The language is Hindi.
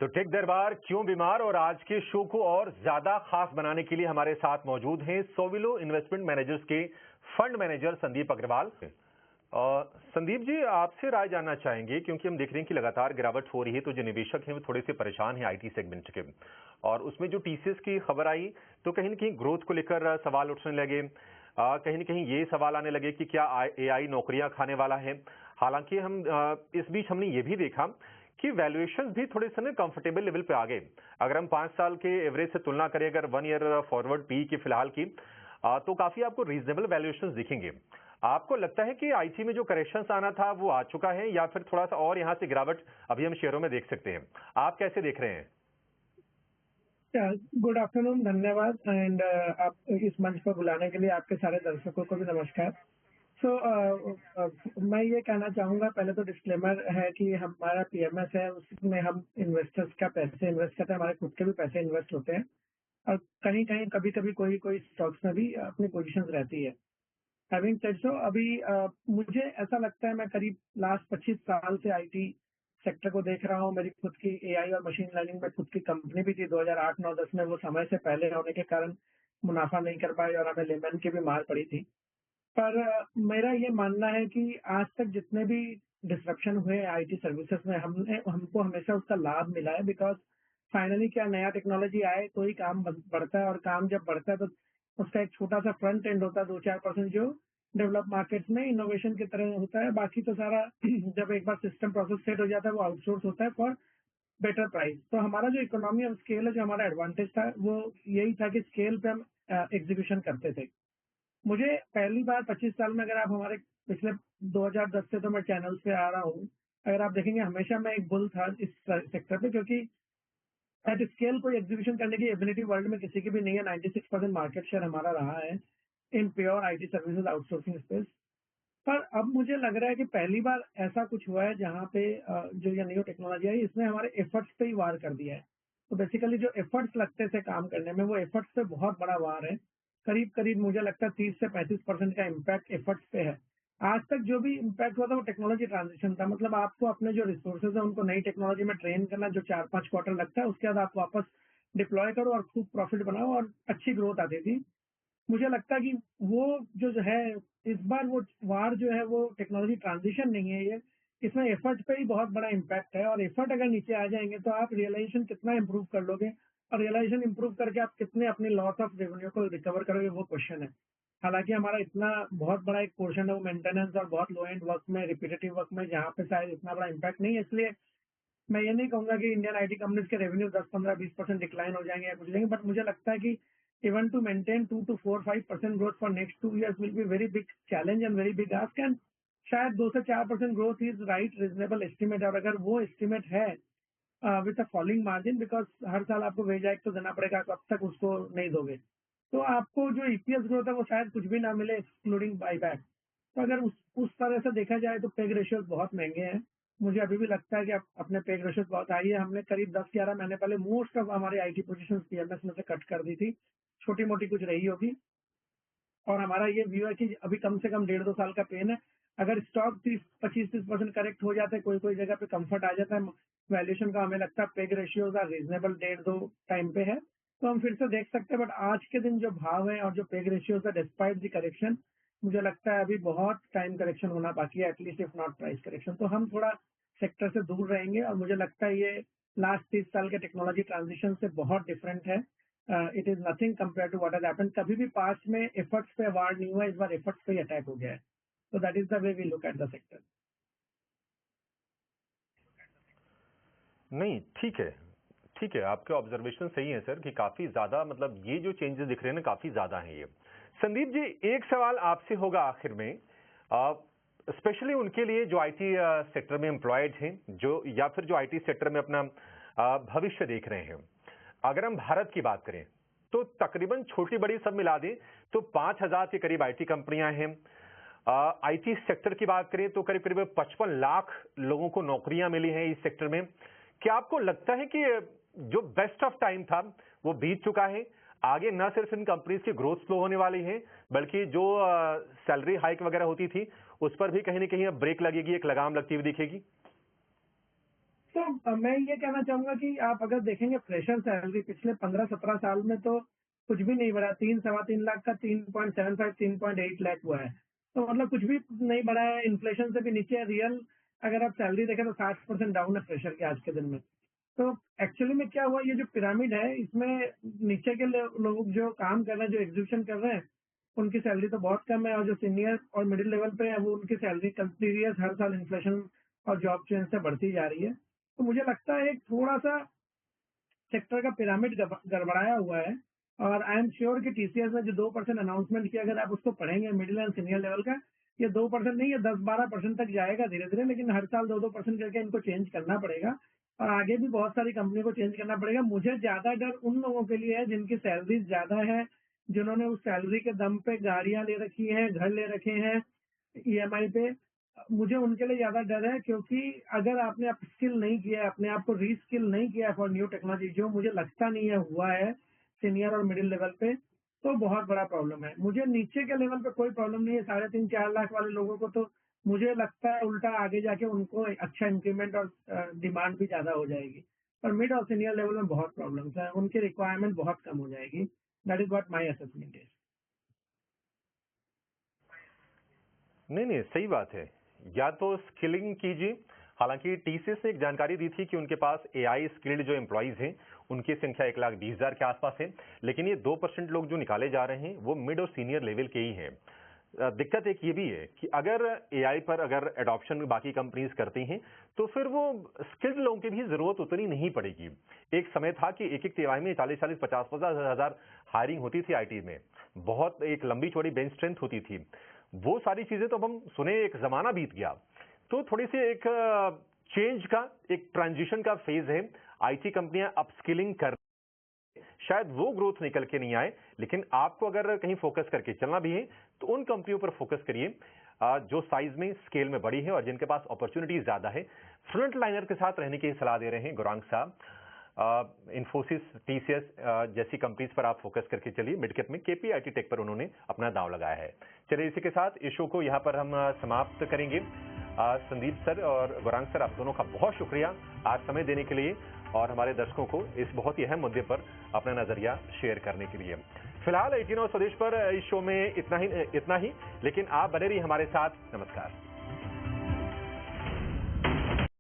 तो टेक दरबार क्यों बीमार और आज के शो को और ज्यादा खास बनाने के लिए हमारे साथ मौजूद हैं सोविलो इन्वेस्टमेंट मैनेजर्स के फंड मैनेजर संदीप अग्रवाल। संदीप जी, आपसे राय जानना चाहेंगे क्योंकि हम देख रहे हैं कि लगातार गिरावट हो रही है, तो जो निवेशक हैं वो थोड़े से परेशान हैं आईटी सेगमेंट के, और उसमें जो टीसीएस की खबर आई तो कहीं न कहीं ग्रोथ को लेकर सवाल उठने लगे। कहीं न कहीं ये सवाल आने लगे कि क्या एआई नौकरियां खाने वाला है। हालांकि हम इस बीच हमने ये भी देखा कि वैल्यूएशन भी थोड़े से कंफर्टेबल लेवल पे आ गए। अगर हम 5 साल के एवरेज से तुलना करें, अगर 1 ईयर फॉरवर्ड पी की फिलहाल की, तो काफी आपको रीजनेबल वैल्यूएशन दिखेंगे। आपको लगता है कि आईटी में जो करेक्शंस आना था वो आ चुका है, या फिर थोड़ा सा और यहाँ से गिरावट अभी हम शेयरों में देख सकते हैं? आप कैसे देख रहे हैं? गुड आफ्टरनून, धन्यवाद एंड आप इस मंच पर बुलाने के लिए आपके सारे दर्शकों को भी नमस्कार। मैं ये कहना चाहूंगा, पहले तो डिस्क्लेमर है कि हमारा पीएमएस है, उसमें हम इन्वेस्टर्स का पैसे इन्वेस्ट करते हैं, हमारे खुद के भी पैसे इन्वेस्ट होते हैं और कहीं कहीं कभी कभी कोई कोई स्टॉक्स में भी अपनी पोजीशंस रहती है। हैविंग सेड सो, अभी मुझे ऐसा लगता है, मैं करीब लास्ट 25 साल से आईटी सेक्टर को देख रहा हूँ। मेरी खुद की एआई और मशीन लर्निंग में खुद की कंपनी भी थी 2008, 9, 10 में। वो समय से पहले होने के कारण मुनाफा नहीं कर पाई और हमें लेमन की भी मार पड़ी थी। पर मेरा ये मानना है कि आज तक जितने भी डिसरप्शन हुए आईटी सर्विसेज में, हमको हमेशा उसका लाभ मिला है। बिकॉज फाइनली क्या, नया टेक्नोलॉजी आए तो ही काम बढ़ता है, और काम जब बढ़ता है तो उसका एक छोटा सा फ्रंट एंड होता है, 2-4% जो डेवलप मार्केट्स में इनोवेशन की तरह होता है। बाकी तो सारा जब एक बार सिस्टम प्रोसेस सेट हो जाता है वो आउटसोर्स होता है फॉर बेटर प्राइस। तो हमारा जो इकोनॉमी ऑफ स्केल है, जो हमारा एडवांटेज था, वो यही था कि स्केल पे हम एग्जीक्यूशन करते थे। मुझे पहली बार 25 साल में, अगर आप हमारे पिछले 2010 से तो मैं चैनल्स पे आ रहा हूँ, अगर आप देखेंगे हमेशा मैं एक बुल था इस सेक्टर पे, क्योंकि एट स्केल कोई एग्जीक्यूशन करने की एबिलिटी वर्ल्ड में किसी की भी नहीं है। 96% मार्केट शेयर हमारा रहा है in pure IT services outsourcing space. पर अब मुझे लग रहा है कि पहली बार ऐसा कुछ हुआ है जहाँ पे जो ये न्यू टेक्नोलॉजी आई, इसने हमारे एफर्ट्स पे ही वार कर दिया है। तो बेसिकली जो एफर्ट्स लगते थे काम करने में, वो एफर्ट्स पे बहुत बड़ा वार है। करीब करीब मुझे लगता है 30 से 35% का इम्पैक्ट एफर्ट्स पे है। आज तक जो भी इम्पैक्ट हुआ था वो टेक्नोलॉजी ट्रांजिशन था। मतलब आपको अपने जो रिसोर्सेज है उनको नई टेक्नोलॉजी में ट्रेन करना, जो 4-5 क्वार्टर लगता है, उसके बाद आप वापस डिप्लॉय करो और खूब प्रॉफिट बनाओ और अच्छी ग्रोथ आती थी। मुझे लगता है कि वो जो है, इस बार वो वार जो है वो टेक्नोलॉजी ट्रांजिशन नहीं है, ये इसमें एफर्ट पे ही बहुत बड़ा इम्पैक्ट है। और एफर्ट अगर नीचे आ जाएंगे तो आप रियलाइजेशन कितना इंप्रूव कर लोगे, और रियलाइजेशन इंप्रूव करके आप कितने अपने लॉस ऑफ रेवेन्यू को रिकवर करोगे, वो क्वेश्चन है। हालांकि हमारा इतना बहुत बड़ा एक पोर्शन है वो मेंटेनेंस और बहुत लो एंड वर्क में, रिपीटेटिव वर्क में, जहाँ पे शायद इतना बड़ा इम्पैक्ट नहीं है। इसलिए मैं ये नहीं कहूंगा कि इंडियन आईटी कंपनीज के रेवेन्यू 10-15-20% डिक्लाइन हो जाएंगे या कुछ लेंगे, बट मुझे लगता है कि even to maintain 2 to 4-5% growth for next 2 years will be very big challenge and very big ask. And शायद 2 से 4% growth is right reasonable estimate. और अगर वो एस्टिमेट है with a falling margin, because हर साल आपको वेज हाइक तो देना पड़ेगा, कब तक उसको नहीं दोगे, तो आपको जो ईपीएस ग्रोथ है वो शायद कुछ भी ना मिले एक्सक्लूडिंग बाईबैक। तो अगर उस तरह से देखा जाए तो पेग रेशियोज बहुत महंगे हैं। मुझे अभी भी लगता है कि अपने पेग रेशियोज बहुत हाई है। हमने करीब 10-11 महीने पहले मोस्ट ऑफ हमारे आईटी पोजीशन पीएमएस में से कट कर दी थी, छोटी मोटी कुछ रही होगी। और हमारा ये व्यू है कि अभी कम से कम 1.5-2 साल का पेन है। अगर स्टॉक 25-30% करेक्ट हो जाते हैं, कोई कोई जगह पे कंफर्ट आ जाता है वैल्यूएशन का, हमें लगता है PEG ratios are reasonable 1.5-2 time पे है, तो हम फिर से देख सकते हैं। बट आज के दिन जो भाव है और जो पेग रेशियोज है, डिस्पाइट द करेक्शन, मुझे लगता है अभी बहुत टाइम करेक्शन होना बाकी है, at least if not price correction. तो हम थोड़ा सेक्टर से दूर रहेंगे, और मुझे लगता है ये लास्ट 30 साल के टेक्नोलॉजी ट्रांजिशन से बहुत डिफरेंट है। It is nothing compare to what has happened. कभी भी पास्ट में एफर्ट्स पे वार नहीं हुआ, इस बार एफर्ट्स पे ही अटैक हो गया है। तो that is the way we look at the sector. नहीं, ठीक है, ठीक है, आपके ऑब्जर्वेशन सही है सर, कि काफी ज्यादा मतलब ये जो चेंजेस दिख रहे हैं ना, काफी ज्यादा हैं ये। संदीप जी, एक सवाल आपसे होगा आखिर में, स्पेशली उनके लिए जो आईटी सेक्टर में एम्प्लॉयड हैं, जो या फिर जो आईटी सेक्टर में अपना भविष्य देख रहे हैं। अगर हम भारत की बात करें तो तकरीबन छोटी बड़ी सब मिला दें तो 5,000 के करीब आईटी कंपनियां हैं। आईटी सेक्टर की बात करें तो करीब करीब 55 लाख लोगों को नौकरियां मिली हैं इस सेक्टर में। क्या आपको लगता है कि जो बेस्ट ऑफ टाइम था वो बीत चुका है? आगे न सिर्फ इन कंपनीज की ग्रोथ स्लो होने वाली है, बल्कि जो सैलरी हाइक वगैरह होती थी उस पर भी कहीं ना कहीं अब ब्रेक लगेगी, एक लगाम लगती हुई दिखेगी। तो मैं ये कहना चाहूंगा कि आप अगर देखेंगे फ्रेशर सैलरी पिछले 15-17 साल में तो कुछ भी नहीं बढ़ा, 3-3.25 लाख का 3.75 3.8 लाख हुआ है। तो मतलब कुछ भी नहीं बढ़ा है, इन्फ्लेशन से भी नीचे है। रियल अगर आप सैलरी देखें तो 60% डाउन है फ्रेशर के आज के दिन में। तो एक्चुअली में क्या हुआ, ये जो पिरामिड है इसमें नीचे के लोग जो काम कर रहे हैं, जो एग्जीक्यूशन कर रहे हैं, उनकी सैलरी तो बहुत कम है, और जो सीनियर और मिडिल लेवल पे है वो उनकी सैलरी कंटिन्यूअस हर साल इन्फ्लेशन और जॉब चेंज से बढ़ती जा रही है। तो मुझे लगता है एक थोड़ा सा सेक्टर का पिरामिड गड़बड़ाया हुआ है। और आई एम श्योर कि टीसीएस ने जो 2% अनाउंसमेंट किया, अगर आप उसको पढ़ेंगे मिडिल एंड सीनियर लेवल का, ये 2% नहीं, ये 10-12% तक जाएगा धीरे धीरे, लेकिन हर साल 2-2% करके इनको चेंज करना पड़ेगा। और आगे भी बहुत सारी कंपनी को चेंज करना पड़ेगा। मुझे ज्यादा डर उन लोगों के लिए है जिनकी सैलरी ज्यादा है, जिन्होंने उस सैलरी के दम पे गाड़ियां ले रखी हैं, घर ले रखे हैं ईएमआई पे। मुझे उनके लिए ज्यादा डर है, क्योंकि अगर आपने अप स्किल नहीं किया, अपने आप को रीस्किल नहीं किया फॉर न्यू टेक्नोलॉजी, जो मुझे लगता नहीं है हुआ है सीनियर और मिडिल लेवल पे, तो बहुत बड़ा प्रॉब्लम है। मुझे नीचे के लेवल पे कोई प्रॉब्लम नहीं है, 3.5-4 लाख वाले लोगों को तो मुझे लगता है उल्टा आगे जाके उनको अच्छा इंक्रीमेंट और डिमांड भी ज्यादा हो जाएगी। पर मिड और सीनियर लेवल में बहुत प्रॉब्लम्स है, उनकी रिक्वायरमेंट बहुत कम हो जाएगी। That is what my assessment is. नहीं नहीं, सही बात है। या तो स्किलिंग कीजिए। हालांकि टीसीएस ने एक जानकारी दी थी कि उनके पास एआई स्किल्ड जो एम्प्लॉइज हैं उनकी संख्या 1,20,000 के आसपास है, लेकिन ये 2% लोग जो निकाले जा रहे हैं वो मिड और सीनियर लेवल के ही हैं। दिक्कत एक ये भी है कि अगर एआई पर अगर एडॉप्शन बाकी कंपनीज करती हैं तो फिर वो स्किल्ड लोगों की भी जरूरत उतनी नहीं पड़ेगी। एक समय था कि एक एक तिमाही में 40-40, 50-50 हजार हायरिंग होती थी आईटी में, बहुत एक लंबी चौड़ी बेंच स्ट्रेंथ होती थी। वो सारी चीजें तो अब हम सुने, एक जमाना बीत गया। तो थोड़ी सी एक चेंज का, एक ट्रांजिशन का फेज है। आईटी कंपनियां अपस्किलिंग कर, शायद वो ग्रोथ निकल के नहीं आए, लेकिन आपको अगर कहीं फोकस करके चलना भी है तो उन कंपनियों पर फोकस करिए जो साइज में, स्केल में बड़ी है और जिनके पास अपॉर्चुनिटीज ज्यादा है। फ्रंट लाइनर के साथ रहने की सलाह दे रहे हैं गौरांग साहब। इन्फोसिस, टीसीएस जैसी कंपनीज पर आप फोकस करके चलिए। मिडकैप में केपीआईटी टेक पर उन्होंने अपना दांव लगाया है। चलिए इसी के साथ इस शो को यहाँ पर हम समाप्त करेंगे। संदीप सर और गौरांग सर, आप दोनों का बहुत शुक्रिया आज समय देने के लिए और हमारे दर्शकों को इस बहुत ही अहम मुद्दे पर अपना नजरिया शेयर करने के लिए। फिलहाल 18 स्वदेश पर इस शो में इतना ही, लेकिन आप बने रहिए हमारे साथ। नमस्कार।